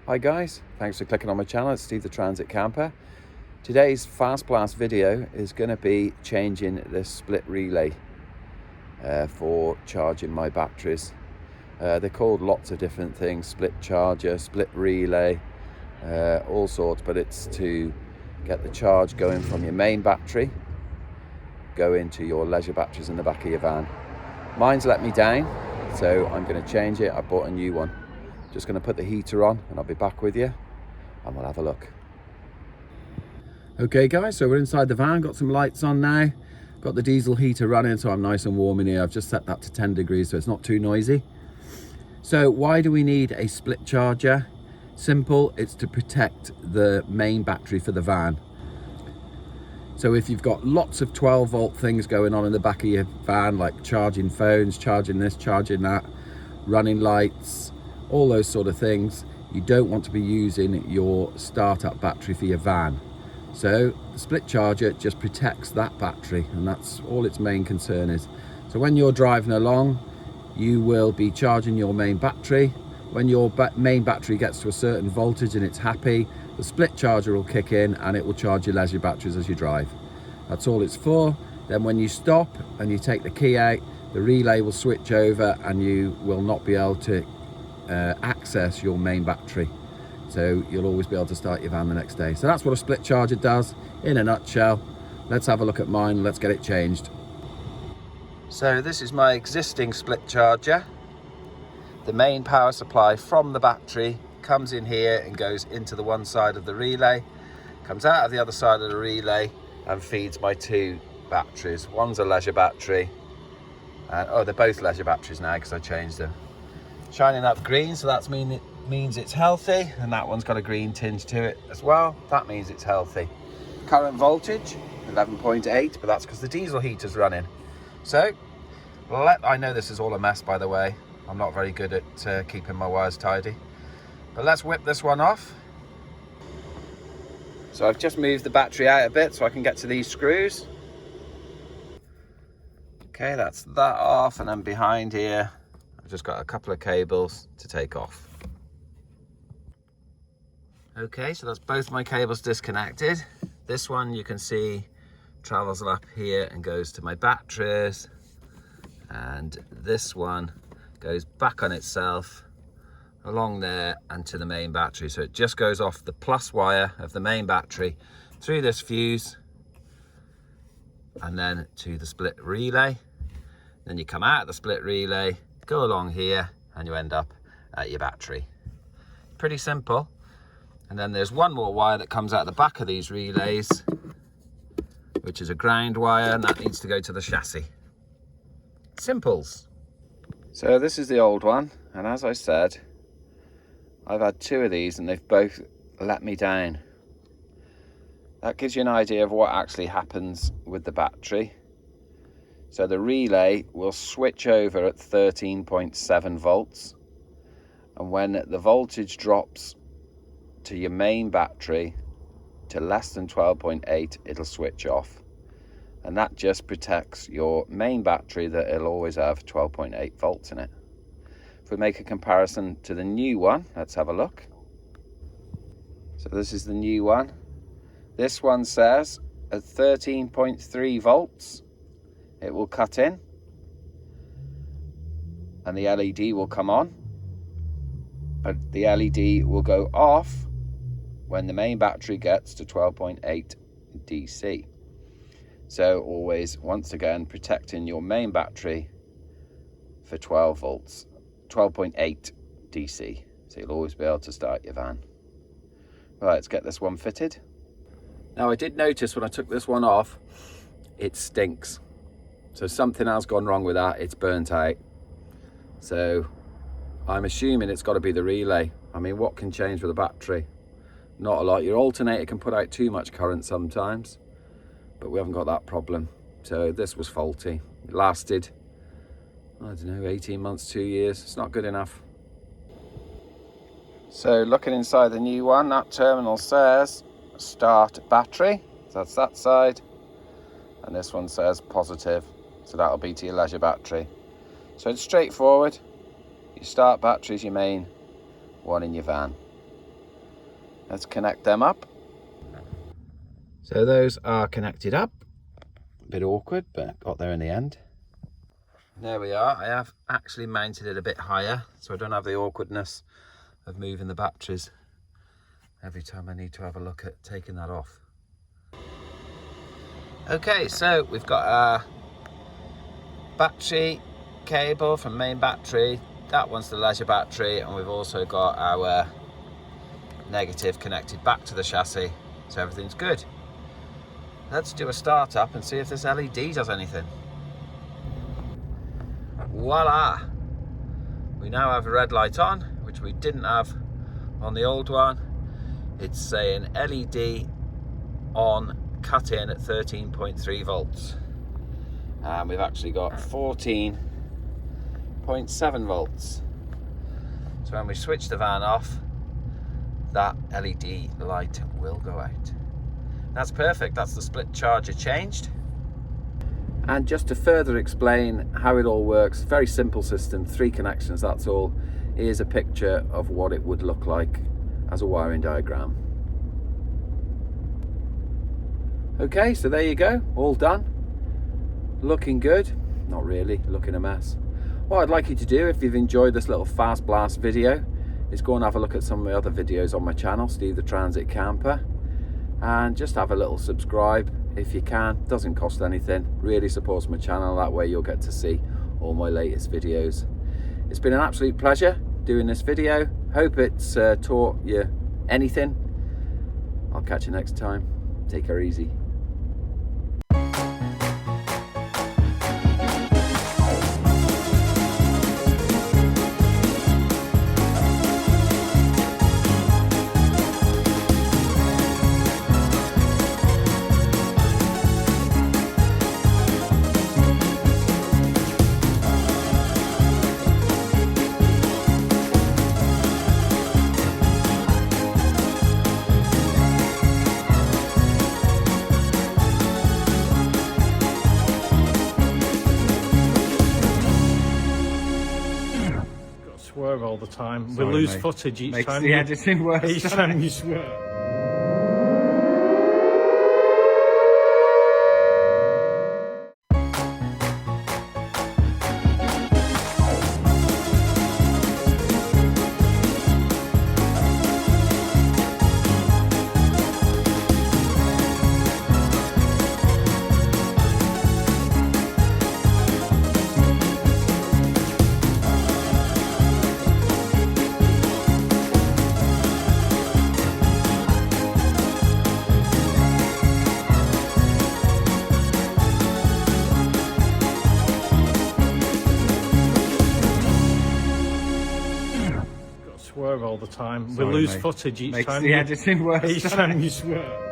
Hi guys, thanks for clicking on my channel. It's Steve the Transit Camper. Today's Fast Blast video is going to be changing this split relay for charging my batteries. They're called lots of different things: split charger, split relay, all sorts, but it's to get the charge going from your main battery, go into your leisure batteries in the back of your van. Mine's let me down, so I'm going to change it. I bought a new one. Just going to put the heater on and I'll be back with you and we'll have a look. Okay guys, so we're inside the van, got some lights on now, got the diesel heater running so I'm nice and warm in here. I've just set that to 10 degrees so it's not too noisy. So why do we need a split charger? Simple, it's to protect the main battery for the van. So if you've got lots of 12 volt things going on in the back of your van, like charging phones, charging this, charging that, running lights, all those sort of things, you don't want to be using your startup battery for your van. So the split charger just protects that battery, and that's all its main concern is. So when you're driving along, you will be charging your main battery. When your main battery gets to a certain voltage and it's happy, the split charger will kick in and it will charge your leisure batteries as you drive. That's all it's for. Then when you stop and you take the key out, the relay will switch over and you will not be able to access your main battery, so you'll always be able to start your van the next day. So that's what a split charger does in a nutshell. Let's have a look at mine. Let's get it changed. So this is my existing split charger. The main power supply from the battery comes in here and goes into the one side of the relay, comes out of the other side of the relay and feeds my two batteries. One's a leisure battery and they're both leisure batteries now because I changed them. Shining up green, so that means it's healthy, and that one's got a green tinge to it as well. That means it's healthy. Current voltage 11.8, but that's because the diesel heater's running. So I know this is all a mess, by the way. I'm not very good at keeping my wires tidy, but let's whip this one off. So I've just moved the battery out a bit so I can get to these screws. Okay, that's that off, and then behind here I've just got a couple of cables to take off. Okay, so that's both my cables disconnected. This one you can see travels up here and goes to my batteries, and this one goes back on itself along there and to the main battery. So it just goes off the plus wire of the main battery through this fuse and then to the split relay. Then you come out of the split relay, go along here, and you end up at your battery. Pretty simple. And then there's one more wire that comes out the back of these relays, which is a ground wire, and that needs to go to the chassis. Simples. So this is the old one, and as I said, I've had two of these and they've both let me down. That gives you an idea of what actually happens with the battery. So the relay will switch over at 13.7 volts, and when the voltage drops to your main battery to less than 12.8, it'll switch off, and that just protects your main battery, that it'll always have 12.8 volts in it. If we make a comparison to the new one, let's have a look. So this is the new one. This one says at 13.3 volts it will cut in and the LED will come on, but the LED will go off when the main battery gets to 12.8 DC. So always, once again, protecting your main battery for 12 volts, 12.8 DC. So you'll always be able to start your van. Right, let's get this one fitted. Now I did notice when I took this one off, it stinks. So something has gone wrong with that, it's burnt out. So I'm assuming it's got to be the relay. I mean, what can change with a battery? Not a lot. Your alternator can put out too much current sometimes, but we haven't got that problem. So this was faulty. It lasted, I don't know, 18 months, 2 years. It's not good enough. So looking inside the new one, that terminal says start battery. So that's that side. And this one says positive. So that'll be to your leisure battery. So it's straightforward. Your start battery is your main one in your van. Let's connect them up. So those are connected up. A bit awkward, but got there in the end. There we are. I have actually mounted it a bit higher, so I don't have the awkwardness of moving the batteries every time I need to have a look at taking that off. Okay, so we've got our battery cable from main battery. That one's the leisure battery, and we've also got our negative connected back to the chassis, so everything's good. Let's do a start up and see if this LED does anything. Voila! We now have a red light on, which we didn't have on the old one. It's saying LED on, cut in at 13.3 volts. And we've actually got 14.7 volts. So when we switch the van off, that LED light will go out. That's perfect, that's the split charger changed. And just to further explain how it all works, very simple system, 3 connections, that's all. Here's a picture of what it would look like as a wiring diagram. Okay, so there you go, all done. Looking good, not really, looking a mess. What I'd like you to do, if you've enjoyed this little fast blast video, is go and have a look at some of my other videos on my channel, Steve the Transit Camper, and just have a little subscribe if you can. Doesn't cost anything, really supports my channel. That way you'll get to see all my latest videos. It's been an absolute pleasure doing this video. Hope it's taught you anything. I'll catch you next time. Take her easy. Swear all the time. Sorry, we lose mate. footage each Makes time. the editing worse. Each time you swear. Swear all the time. Sorry, we lose mate. footage each Makes time. the editing worse. Each time you swear.